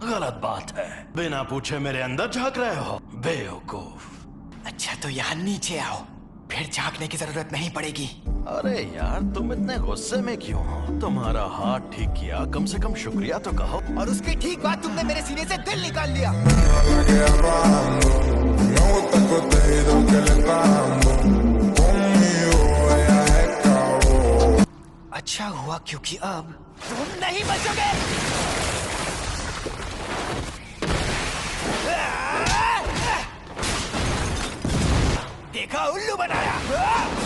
गलत बात है। बिना पूछे मेरे अंदर झांक रहे हो, बेवकूफ। अच्छा तो यहाँ नीचे आओ, फिर झांकने की जरूरत नहीं पड़ेगी। अरे यार, तुम इतने गुस्से में क्यों हो? तुम्हारा हाथ ठीक किया, कम से कम शुक्रिया तो कहो। और उसकी ठीक बात, तुमने मेरे सीने से दिल निकाल लिया। अच्छा हुआ क्योंकि अब तुम नहीं बचोगे। देखा, उल्लू बनाया।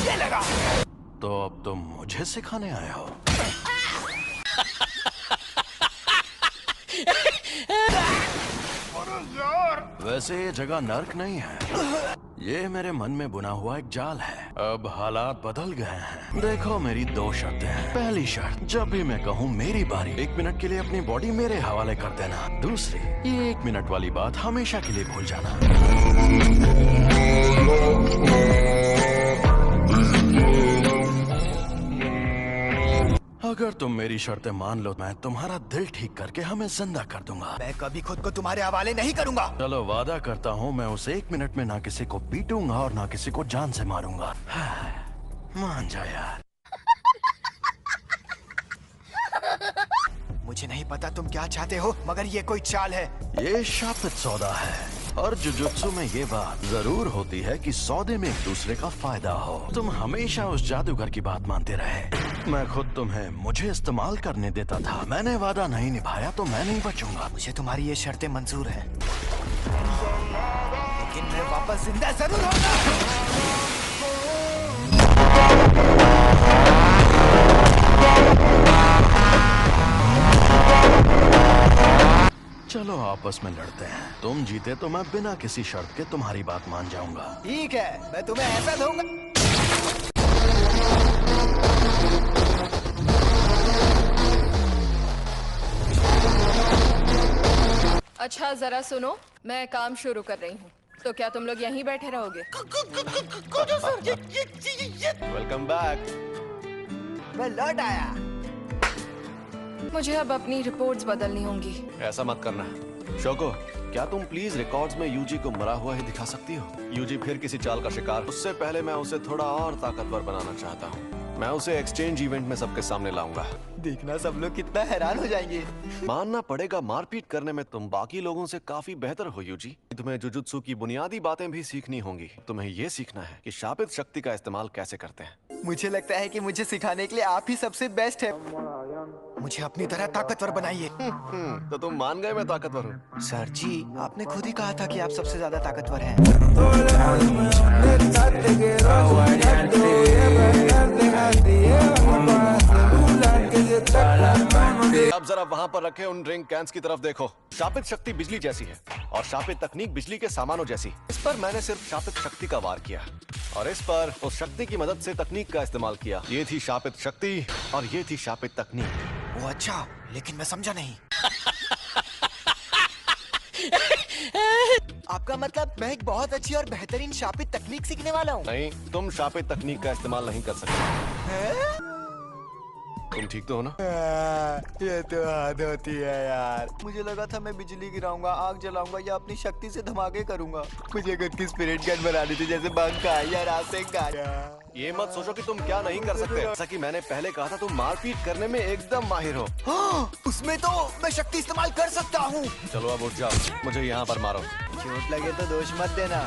ये लगा। तो अब तुम मुझे सिखाने आए हो? वैसे ये जगह नर्क नहीं है, ये मेरे मन में बुना हुआ एक जाल है। अब हालात बदल गए हैं। देखो, मेरी दो शर्तें हैं। पहली शर्त, जब भी मैं कहूँ मेरी बारी, 1 मिनट के लिए अपनी बॉडी मेरे हवाले कर देना। दूसरी, ये 1 मिनट वाली बात हमेशा के लिए भूल जाना। अगर तुम मेरी शर्तें मान लो, मैं तुम्हारा दिल ठीक करके हमें जिंदा कर दूंगा। मैं कभी खुद को तुम्हारे हवाले नहीं करूंगा। चलो, वादा करता हूँ मैं उस 1 मिनट में ना किसी को पीटूंगा और ना किसी को जान से मारूंगा। मान जा यार। मुझे नहीं पता तुम क्या चाहते हो, मगर ये कोई चाल है। ये शापित सौदा है, और जुजुत्सु में ये बात जरूर होती है कि सौदे में एक दूसरे का फायदा हो। तुम हमेशा उस जादूगर की बात मानते रहे। मैं खुद तुम्हें मुझे इस्तेमाल करने देता था। मैंने वादा नहीं निभाया तो मैं नहीं बचूंगा। मुझे तुम्हारी ये शर्तें मंजूर हैं, लेकिन मैं वापस जिंदा जरूर होगा। चलो आपस में लड़ते हैं। तुम जीते तो मैं बिना किसी शर्त के तुम्हारी बात मान जाऊंगा। ठीक है, मैं तुम्हें ऐसा दूंगा। अच्छा जरा सुनो, मैं काम शुरू कर रही हूँ, तो क्या तुम लोग यहीं बैठे रहोगे? Welcome back. मैं लौट आया। मुझे अब अपनी रिपोर्ट्स बदलनी होंगी। ऐसा मत करना। शोको, क्या तुम प्लीज रिकॉर्ड्स में यूजी को मरा हुआ ही दिखा सकती हो? यूजी फिर किसी चाल का शिकार। उससे पहले मैं उसे थोड़ा और ताकतवर बनाना चाहता हूँ। मैं उसे एक्सचेंज इवेंट में सबके सामने लाऊंगा। देखना, सब लोग कितना हैरान हो जाएंगे। मानना पड़ेगा, मारपीट करने में तुम बाकी लोगों से काफी बेहतर हो यूजी। तुम्हें जुजुत्सु की बुनियादी बातें भी सीखनी होंगी। तुम्हें ये सीखना है कि शापित शक्ति का इस्तेमाल कैसे करते हैं। मुझे लगता है कि मुझे सिखाने के लिए आप ही सबसे बेस्ट है। मुझे अपनी तरह ताकतवर बनाइए। तो तुम मान गए मैं ताकतवर हूँ? सर जी, आपने खुद ही कहा था कि आप सबसे ज्यादा ताकतवर हैं। अब जरा वहाँ पर रखे उन ड्रिंक कैंस की तरफ देखो। शापित शक्ति बिजली जैसी है और शापित तकनीक बिजली के सामानों जैसी। इस पर मैंने सिर्फ शापित शक्ति का वार किया और इस पर उस शक्ति की मदद से तकनीक का इस्तेमाल किया। ये थी शापित शक्ति और ये थी शापित तकनीक। वो अच्छा, लेकिन मैं समझा नहीं। आपका मतलब मैं एक बहुत अच्छी और बेहतरीन शापित तकनीक सीखने वाला हूँ? नहीं, तुम शापित तकनीक का इस्तेमाल नहीं कर सकते। तुम ठीक तो हो ना? ये तो हद होती है यार। मुझे लगा था मैं बिजली गिराऊंगा, आग जलाऊंगा या अपनी शक्ति से धमाके करूंगा। मुझे खुद की स्पिरिट गन बनानी थी, जैसे बंका या रासेंगा। ये मत सोचो कि तुम क्या नहीं कर सकते। जैसा कि मैंने पहले कहा था, तुम मारपीट करने में एकदम माहिर हो। हाँ, उसमें तो मैं शक्ति इस्तेमाल कर सकता हूँ। चलो अब उठ जाओ, मुझे यहाँ पर मारो। चोट लगे तो दोष मत देना।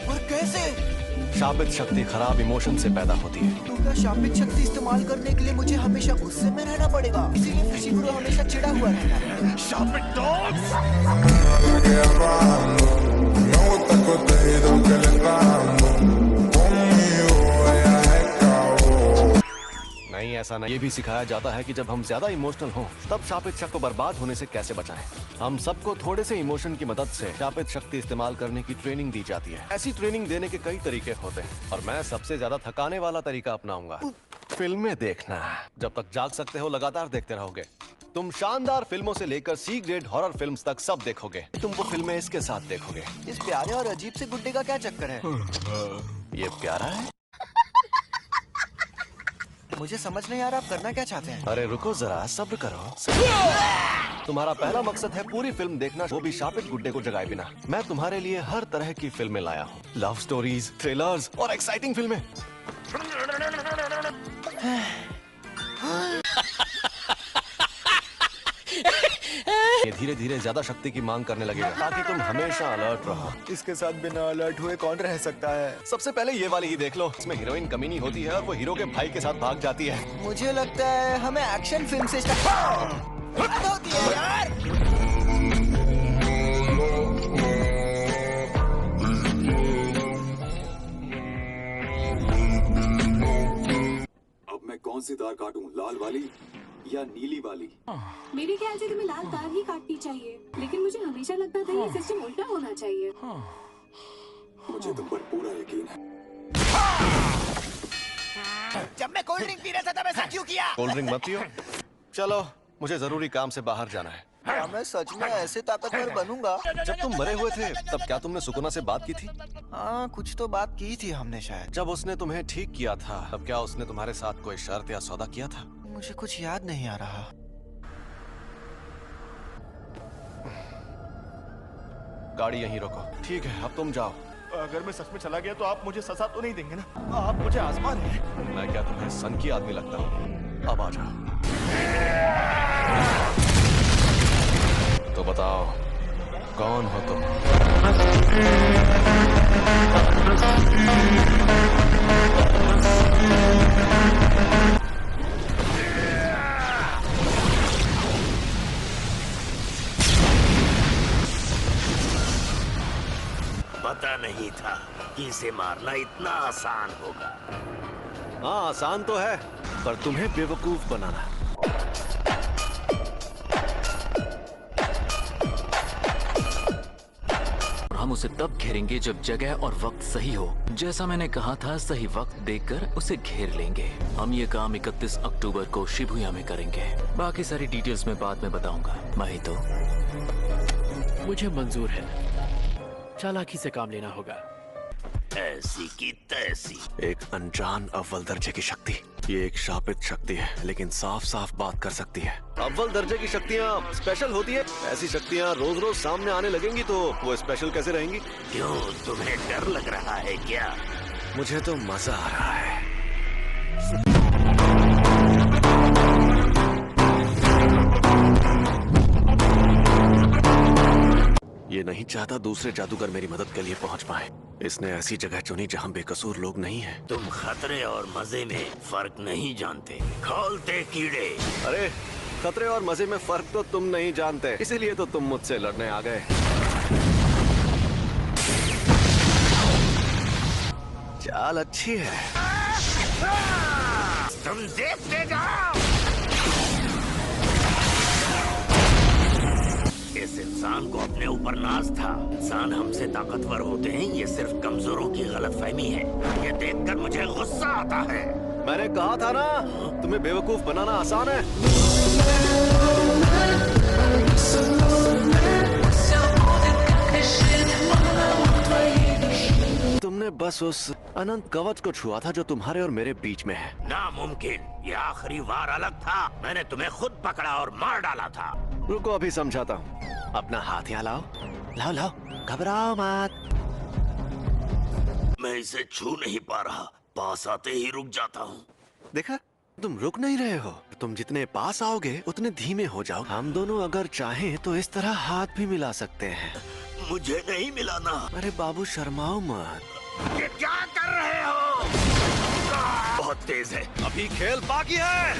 और कैसे? शापित शक्ति खराब इमोशन से पैदा होती है। तो क्या शापित शक्ति इस्तेमाल करने के लिए मुझे हमेशा गुस्से में रहना पड़ेगा? इसीलिए फुशिकुरो हमेशा चिढ़ा हुआ रहता है। शापित डॉग्स! नहीं, ऐसा नहीं। ये भी सिखाया जाता है कि जब हम ज्यादा इमोशनल हों, तब शापित शक्ति को बर्बाद होने से कैसे बचाएं। हम सबको थोड़े से इमोशन की मदद से शापित शक्ति इस्तेमाल करने की ट्रेनिंग दी जाती है। ऐसी ट्रेनिंग देने के कई तरीके होते हैं और मैं सबसे ज्यादा थकाने वाला तरीका अपनाऊंगा। फिल्में देखना। जब तक जाग सकते हो लगातार देखते रहोगे। तुम शानदार फिल्मों से लेकर सी ग्रेड हॉरर फिल्म्स तक सब देखोगे। तुम वो फिल्में इसके साथ देखोगे। इस प्यारे और अजीब से गुड्डे का क्या चक्कर है? ये प्यारा है। मुझे समझ नहीं आ रहा आप करना क्या चाहते हैं। अरे रुको जरा, सब्र करो। तुम्हारा पहला मकसद है पूरी फिल्म देखना, वो भी शापित गुड्डे को जगाए बिना। मैं तुम्हारे लिए हर तरह की फिल्में लाया हूँ, लव स्टोरीज, थ्रिलर्स और एक्साइटिंग फिल्में। ये धीरे धीरे ज्यादा शक्ति की मांग करने लगेगा ताकि तुम हमेशा अलर्ट रहो। इसके साथ बिना अलर्ट हुए कौन रह सकता है? सबसे पहले ये वाली ही देख लो, इसमें हीरोइन कमीनी होती है और वो हीरो के भाई के साथ भाग जाती है। मुझे लगता है हमें एक्शन फिल्म से स्टार्ट होती है यार। अब मैं कौन सी तार काटूं, लाल वाली या नीली वाली? मेरे ख्याल से तुम्हें लाल तार ही काटनी चाहिए, लेकिन मुझे हमेशा लगता था ये सिस्टम उल्टा होना चाहिए। मुझे तुम पर पूरा यकीन है। जब मैं कोल्ड ड्रिंक पी रहा था तब ऐसा क्यों किया? कोल्ड ड्रिंक मत पियो। चलो, मुझे जरूरी काम से बाहर जाना है। क्या मैं सच में ऐसे ताकतवर बनूंगा? जब तुम मरे हुए थे तब क्या तुमने सुकुना से बात की थी? हाँ, कुछ तो बात की थी हमने शायद। जब उसने तुम्हें ठीक किया था तब क्या उसने तुम्हारे साथ कोई शर्त या सौदा किया था? मुझे कुछ याद नहीं आ रहा। गाड़ी यहीं रोको। ठीक है, अब तुम जाओ। अगर मैं सच में चला गया तो आप मुझे सजा तो नहीं देंगे ना? आप मुझे आजमा रहे हैं। मैं क्या तुम्हें सन की आदमी लगता हूँ? अब आ जाओ। तो बताओ, कौन हो तुम? पता नहीं था कि इसे मारना इतना आसान होगा। हाँ, आसान तो है, पर तुम्हें बेवकूफ बनाना। हम उसे तब घेरेंगे जब जगह और वक्त सही हो। जैसा मैंने कहा था, सही वक्त देखकर उसे घेर लेंगे। हम ये काम 31 अक्टूबर को शिबुया में करेंगे। बाकी सारी डिटेल्स मैं बाद में बताऊंगा। माहितो, मुझे मंजूर है। चालाकी से काम लेना होगा। ऐसी की तैसी। एक अनजान अव्वल दर्जे की शक्ति। ये एक शापित शक्ति है, लेकिन साफ साफ बात कर सकती है। अव्वल दर्जे की शक्तियाँ स्पेशल होती है। ऐसी शक्तियाँ रोज रोज सामने आने लगेंगी तो वो स्पेशल कैसे रहेंगी? क्यों, तुम्हें डर लग रहा है क्या? मुझे तो मजा आ रहा है। ये नहीं चाहता दूसरे जादूगर मेरी मदद के लिए पहुंच पाए। इसने ऐसी जगह चुनी जहां बेकसूर लोग नहीं हैं। तुम खतरे और मजे में फर्क नहीं जानते, खोलते कीड़े। अरे, खतरे और मजे में फर्क तो तुम नहीं जानते, इसीलिए तो तुम मुझसे लड़ने आ गए। चाल अच्छी है। तुम देखते जाओ। इस इंसान को अपने ऊपर नाज था। इंसान हमसे ताकतवर होते हैं, ये सिर्फ कमजोरों की गलतफहमी है। ये देखकर मुझे गुस्सा आता है। मैंने कहा था ना, तुम्हें बेवकूफ बनाना आसान है। तुमने बस उस अनंत कवच को छुआ था जो तुम्हारे और मेरे बीच में है। नामुमकिन, ये आखिरी वार अलग था। मैंने तुम्हें खुद पकड़ा और मार डाला था। रुको, अभी समझाता हूँ। अपना हाथ यहाँ लाओ। लाओ लाओ, घबराओ मत। मैं इसे छू नहीं पा रहा, पास आते ही रुक जाता हूँ। देखा, तुम रुक नहीं रहे हो। तुम जितने पास आओगे उतने धीमे हो जाओ। हम दोनों अगर चाहें तो इस तरह हाथ भी मिला सकते हैं। मुझे नहीं मिलाना। अरे बाबू, शर्माओ मत। ये क्या कर रहे हो? बहुत तेज है। अभी खेल बाकी है।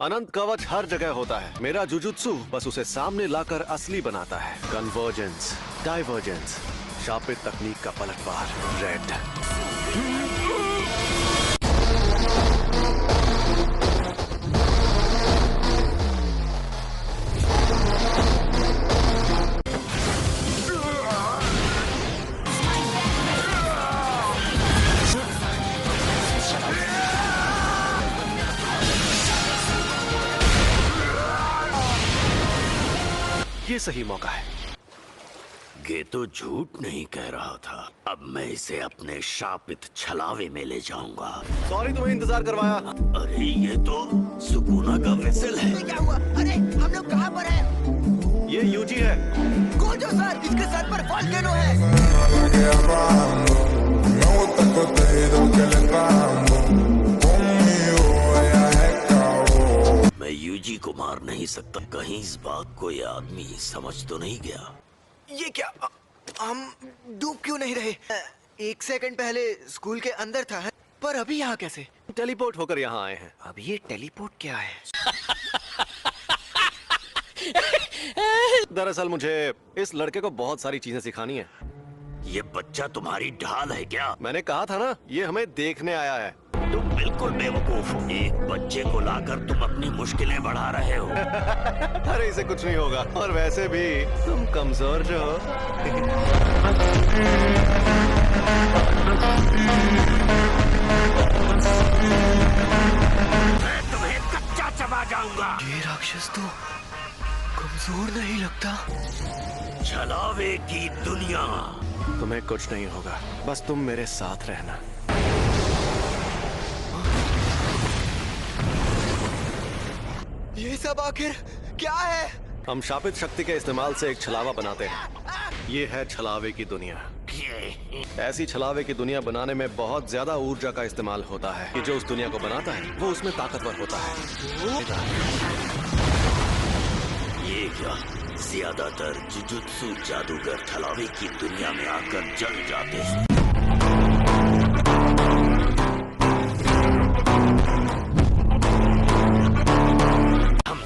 अनंत कवच हर जगह होता है। मेरा जुजुत्सु बस उसे सामने लाकर असली बनाता है। कन्वर्जेंस, डाइवर्जेंस, शापित तकनीक का पलटवार। रेड। ये सही मौका है। आगे तो झूठ नहीं कह रहा था, अब मैं इसे अपने शापित छलावे में ले जाऊंगा। सॉरी तुम्हें इंतजार करवाया। अरे ये तो सुकूना का विसल है। क्या हुआ? अरे हम लोग कहाँ पर हैं? ये यूजी है। गोजो सर, इसके सर पर वोल्केनो है। मैं यूजी को मार नहीं सकता। कहीं इस बात को ये आदमी समझ तो नहीं गया। ये क्या? हम डूब क्यों नहीं रहे? 1 सेकंड पहले स्कूल के अंदर था, पर अभी यहाँ कैसे? टेलीपोर्ट होकर यहाँ आए हैं। अब ये टेलीपोर्ट क्या है? दरअसल मुझे इस लड़के को बहुत सारी चीजें सिखानी है। ये बच्चा तुम्हारी ढाल है क्या? मैंने कहा था ना, ये हमें देखने आया है। तुम बिल्कुल बेवकूफ हो। एक बच्चे को लाकर तुम अपनी मुश्किलें बढ़ा रहे हो। अरे इसे कुछ नहीं होगा, और वैसे भी तुम कमजोर जो हो। मैं तुम्हें कच्चा चबा जाऊंगा। ये राक्षस तो कमजोर नहीं लगता। छलावे की दुनिया। तुम्हें कुछ नहीं होगा, बस तुम मेरे साथ रहना। ये सब आखिर क्या है? हम शापित शक्ति के इस्तेमाल से एक छलावा बनाते हैं। ये है छलावे की दुनिया। ऐसी छलावे की दुनिया बनाने में बहुत ज्यादा ऊर्जा का इस्तेमाल होता है कि जो उस दुनिया को बनाता है वो उसमें ताकतवर होता है। ये क्या? ज्यादातर जुजुत्सु जादूगर छलावे की दुनिया में आकर जल जाते हैं।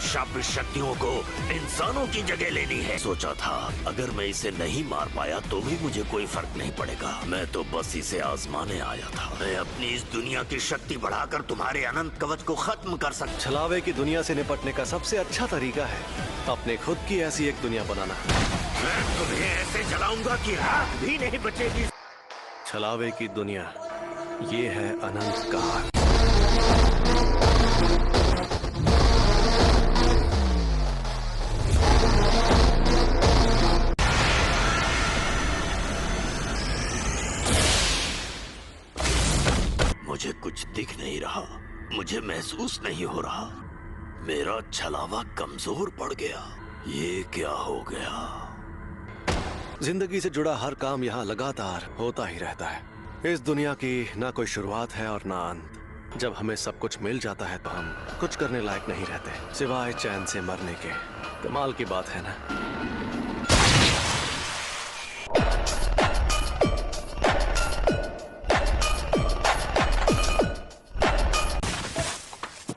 शापित शक्तियों को इंसानों की जगह लेनी है। सोचा था अगर मैं इसे नहीं मार पाया तो भी मुझे कोई फर्क नहीं पड़ेगा। मैं तो बस इसे आजमाने आया था। मैं अपनी इस दुनिया की शक्ति बढ़ाकर तुम्हारे अनंत कवच को खत्म कर सकता। छलावे की दुनिया से निपटने का सबसे अच्छा तरीका है अपने खुद की ऐसी एक दुनिया बनाना। मैं तुम्हें ऐसे जलाऊंगा कि राख भी नहीं बचेगी। छलावे की दुनिया, ये है अनंत काल। मुझे कुछ दिख नहीं रहा, मुझे महसूस नहीं हो रहा। मेरा छलावा कमजोर पड़ गया। ये क्या हो गया? जिंदगी से जुड़ा हर काम यहाँ लगातार होता ही रहता है। इस दुनिया की ना कोई शुरुआत है और ना अंत। जब हमें सब कुछ मिल जाता है तो हम कुछ करने लायक नहीं रहते सिवाय चैन से मरने के। कमाल की बात है ना?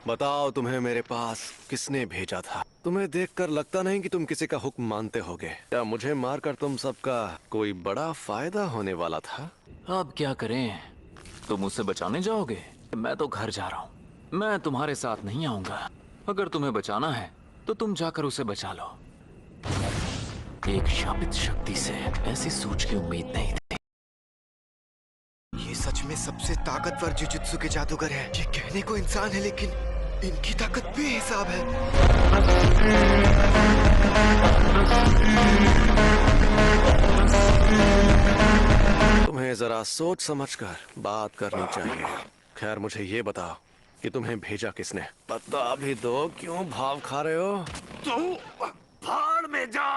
बताओ तुम्हें मेरे पास किसने भेजा था? तुम्हें देखकर लगता नहीं कि तुम किसी का हुक्म मानते होगे। क्या मुझे मारकर तुम सबका कोई बड़ा फायदा होने वाला था? अब क्या करें? तुम मुझसे बचाने जाओगे? मैं तो घर जा रहा हूँ। मैं तुम्हारे साथ नहीं आऊंगा। अगर तुम्हें बचाना है तो तुम जाकर उसे बचा लो। एक शापित शक्ति से ऐसी सोच की उम्मीद नहीं थी। ये सच में सबसे ताकतवर जुजुत्सु के जादूगर है। ये कहने को इंसान है लेकिन इनकी ताकत बेहिसाब है। तुम्हें जरा सोच समझकर बात करनी चाहिए। खैर मुझे ये बताओ कि तुम्हें भेजा किसने? बता भी दो, क्यों भाव खा रहे हो? तुम भाड़ में जा।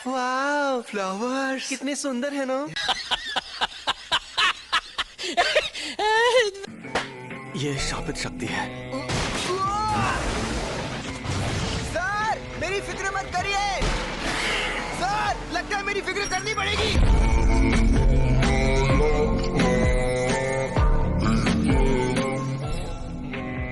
वाह, फ्लावर्स कितने सुंदर है ना? ये शापित शक्ति है। सर, मेरी फिक्र मत करिए। सर, लगता है मेरी फिक्र करनी पड़ेगी।